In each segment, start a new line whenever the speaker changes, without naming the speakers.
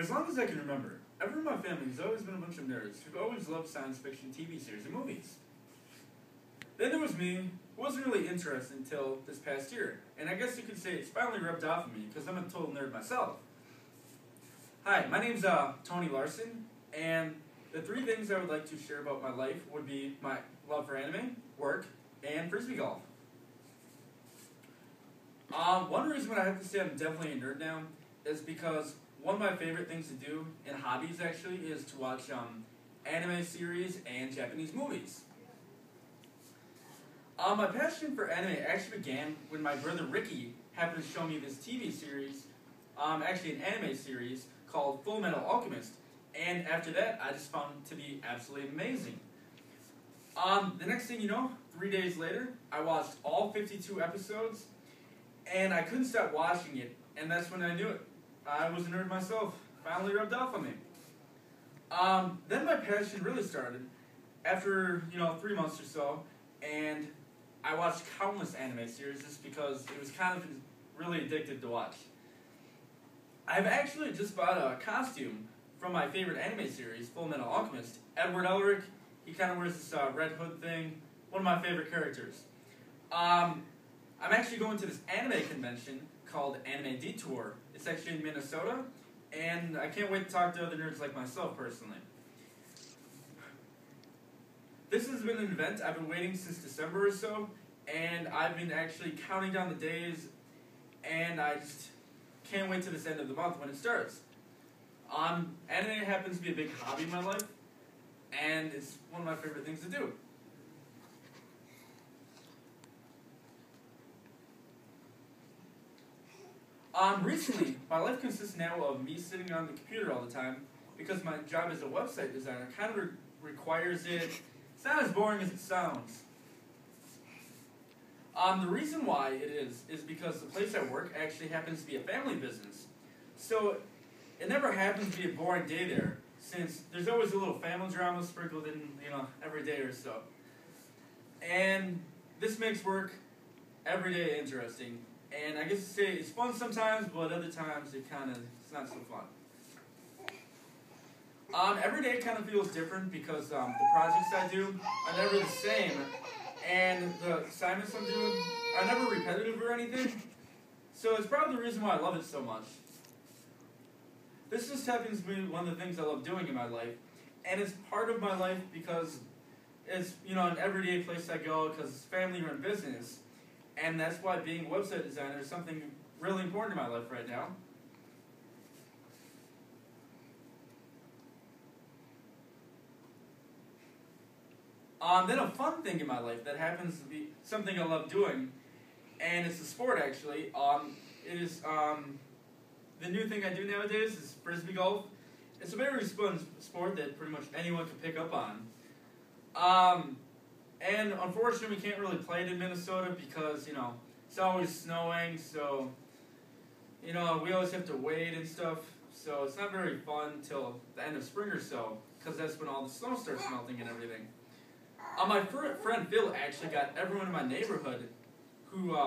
as long as I can remember, everyone in my family has always been a bunch of nerds who've always loved science fiction TV series and movies. Then there was me, who wasn't really interested until this past year, and I guess you could say it's finally rubbed off on me because I'm a total nerd myself. Hi, my name's Tony Larson, and the three things I would like to share about my life would be my love for anime, work, and frisbee golf. One reason why I have to say I'm definitely a nerd now is because one of my favorite things to do, and hobbies actually, is to watch anime series and Japanese movies. My passion for anime actually began when my brother Ricky happened to show me this TV series, actually an anime series called Full Metal Alchemist, and after that I just found it to be absolutely amazing. The next thing you know, 3 days later, I watched all 52 episodes, and I couldn't stop watching it, and that's when I knew it. I was a nerd myself. Finally rubbed off on me. Then my passion really started after, 3 months or so, and I watched countless anime series just because it was kind of really addictive to watch. I've actually just bought a costume from my favorite anime series, Full Metal Alchemist. Edward Elric, he kind of wears this red hood thing, one of my favorite characters. I'm actually going to this anime convention called Anime Detour. It's actually in Minnesota, and I can't wait to talk to other nerds like myself personally. This has been an event I've been waiting since December or so, and I've been actually counting down the days, and I just can't wait to this end of the month when it starts. Anime happens to be a big hobby in my life, and it's one of my favorite things to do. Recently, my life consists now of me sitting on the computer all the time because my job as a website designer kind of requires it. It's not as boring as it sounds. The reason why it is because the place I work actually happens to be a family business. So it never happens to be a boring day there, since there's always a little family drama sprinkled in, every day or so. And this makes work every day interesting. And I guess to say it's fun sometimes, but other times it's not so fun. Every day kind of feels different because the projects I do are never the same, and the assignments I'm doing are never repetitive or anything. So it's probably the reason why I love it so much. This just happens to be one of the things I love doing in my life, and it's part of my life because it's an everyday place I go because it's family-run business. And that's why being a website designer is something really important in my life right now. Then a fun thing in my life that happens to be something I love doing, and it's a sport actually. It is the new thing I do nowadays is frisbee golf. It's a very fun sport that pretty much anyone can pick up on. And unfortunately, we can't really play it in Minnesota because, it's always snowing, so, we always have to wait and stuff. So it's not very fun until the end of spring or so, because that's when all the snow starts melting and everything. My friend Phil actually got everyone in my neighborhood who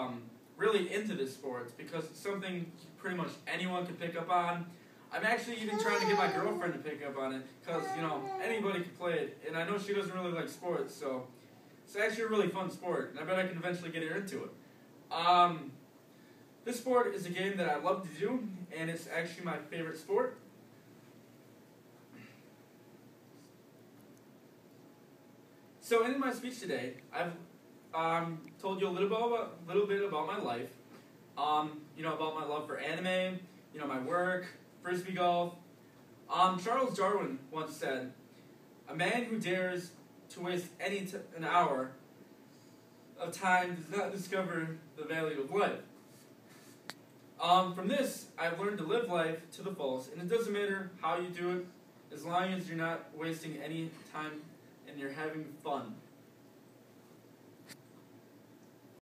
really into this sport because it's something pretty much anyone can pick up on. I'm actually even trying to get my girlfriend to pick up on it because, anybody can play it. And I know she doesn't really like sports, so it's actually a really fun sport, and I bet I can eventually get her into it. This sport is a game that I love to do, and it's actually my favorite sport. So in my speech today, I've told you a little bit about my life, about my love for anime, my work, frisbee golf. Charles Darwin once said, "A man who dares to waste an hour of time does not discover the value of life." From this, I've learned to live life to the fullest, and it doesn't matter how you do it, as long as you're not wasting any time and you're having fun.